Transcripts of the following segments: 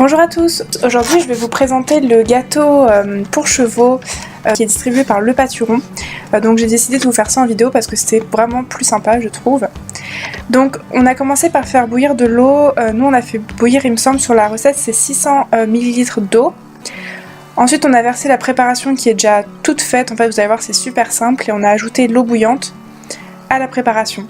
Bonjour à tous, aujourd'hui je vais vous présenter le gâteau pour chevaux qui est distribué par Le Pâturon. Donc j'ai décidé de vous faire ça en vidéo parce que c'était vraiment plus sympa je trouve. Donc on a commencé par faire bouillir de l'eau, nous on a fait bouillir il me semble sur la recette c'est 600 ml d'eau. Ensuite on a versé la préparation qui est déjà toute faite, en fait vous allez voir c'est super simple et on a ajouté l'eau bouillante à la préparation.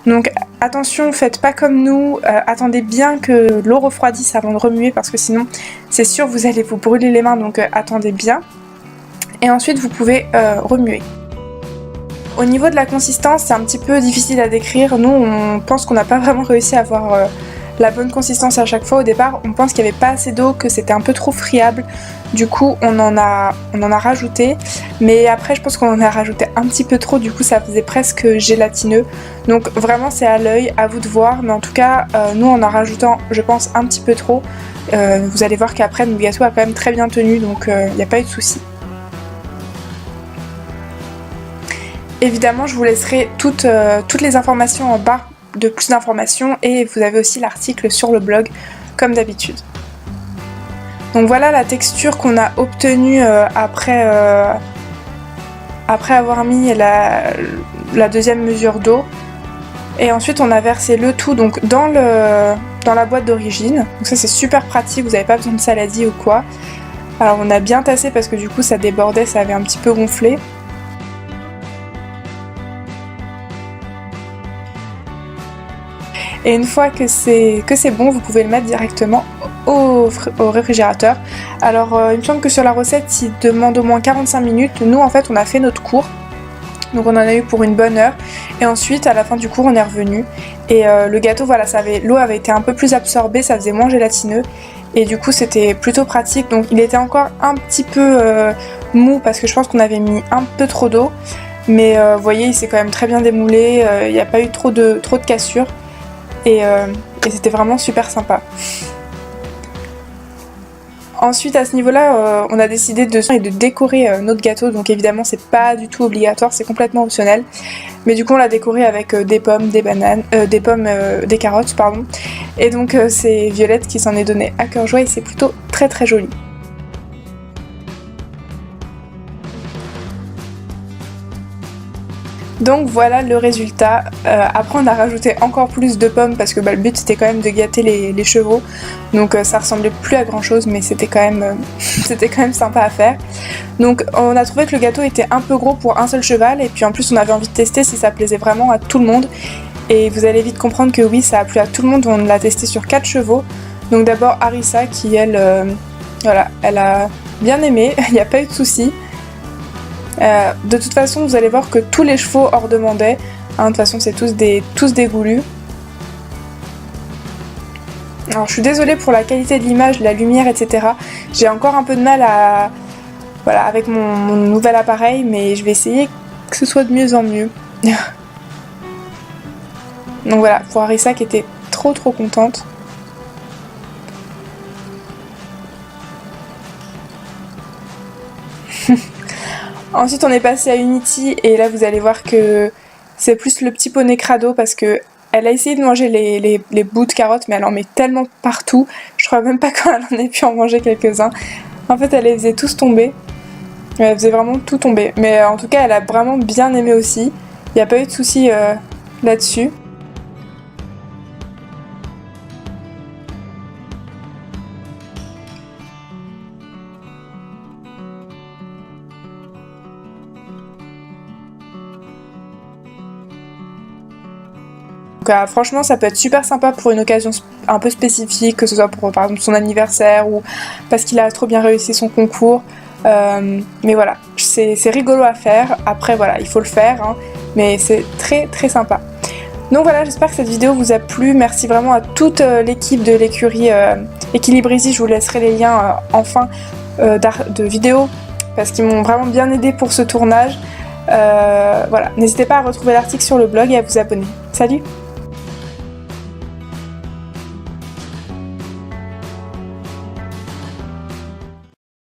Donc attention, faites pas comme nous, attendez bien que l'eau refroidisse avant de remuer parce que sinon c'est sûr vous allez vous brûler les mains, donc attendez bien. Et ensuite vous pouvez remuer. Au niveau de la consistance c'est un petit peu difficile à décrire, nous on pense qu'on n'a pas vraiment réussi à avoir la bonne consistance à chaque fois. Au départ on pense qu'il n'y avait pas assez d'eau, que c'était un peu trop friable, du coup on en a rajouté, mais après je pense qu'on en a rajouté un petit peu trop, du coup ça faisait presque gélatineux, donc vraiment c'est à l'œil, à vous de voir, mais en tout cas nous en rajoutant je pense un petit peu trop, vous allez voir qu'après notre gâteau a quand même très bien tenu, donc il n'y a pas eu de souci. Évidemment je vous laisserai toutes les informations en barre de plus d'informations et vous avez aussi l'article sur le blog comme d'habitude. Donc voilà la texture qu'on a obtenue après avoir mis la deuxième mesure d'eau. Et ensuite on a versé le tout donc dans la boîte d'origine. Donc ça c'est super pratique, vous n'avez pas besoin de saladier ou quoi. Alors on a bien tassé parce que du coup ça débordait, ça avait un petit peu gonflé. Et une fois que c'est bon, vous pouvez le mettre directement au réfrigérateur. Alors il me semble que sur la recette il demande au moins 45 minutes. Nous en fait on a fait notre cours, donc on en a eu pour une bonne heure. Et ensuite à la fin du cours on est revenu. Et le gâteau voilà, l'eau avait été un peu plus absorbée, ça faisait moins gélatineux. Et du coup c'était plutôt pratique. Donc il était encore un petit peu mou parce que je pense qu'on avait mis un peu trop d'eau. Mais vous voyez il s'est quand même très bien démoulé, il n'y a pas eu trop de cassures. Et c'était vraiment super sympa. Ensuite à ce niveau là on a décidé de décorer notre gâteau, donc évidemment c'est pas du tout obligatoire, c'est complètement optionnel, mais du coup on l'a décoré avec des pommes, des bananes, des carottes pardon, et donc c'est Violette qui s'en est donné à cœur joie et c'est plutôt très très joli. Donc voilà le résultat. Après on a rajouté encore plus de pommes parce que le but c'était quand même de gâter les chevaux. Donc ça ressemblait plus à grand chose, mais c'était quand même sympa à faire. Donc on a trouvé que le gâteau était un peu gros pour un seul cheval, et puis en plus on avait envie de tester si ça plaisait vraiment à tout le monde. Et vous allez vite comprendre que oui ça a plu à tout le monde, on l'a testé sur 4 chevaux. Donc d'abord Arissa qui elle, voilà, elle a bien aimé, il n'y a pas eu de soucis. De toute façon vous allez voir que tous les chevaux en redemandaient, hein, de toute façon c'est tous des goulus. Alors je suis désolée pour la qualité de l'image, la lumière etc. J'ai encore un peu de mal avec mon nouvel appareil, mais je vais essayer que ce soit de mieux en mieux. Donc voilà, pour Arissa qui était trop contente. Ensuite on est passé à Unity et là vous allez voir que c'est plus le petit poney crado parce que elle a essayé de manger les bouts de carottes, mais elle en met tellement partout, je crois même pas qu'elle en ait pu en manger quelques-uns. En fait elle les faisait tous tomber, elle faisait vraiment tout tomber, mais en tout cas elle a vraiment bien aimé aussi, il n'y a pas eu de soucis là-dessus. Donc franchement ça peut être super sympa pour une occasion un peu spécifique, que ce soit pour par exemple son anniversaire ou parce qu'il a trop bien réussi son concours. Mais voilà, c'est rigolo à faire, après voilà il faut le faire, hein, mais c'est très sympa. Donc voilà, j'espère que cette vidéo vous a plu, merci vraiment à toute l'équipe de l'écurie Equilibrizy, je vous laisserai les liens en fin de vidéo parce qu'ils m'ont vraiment bien aidé pour ce tournage. Voilà, n'hésitez pas à retrouver l'article sur le blog et à vous abonner. Salut!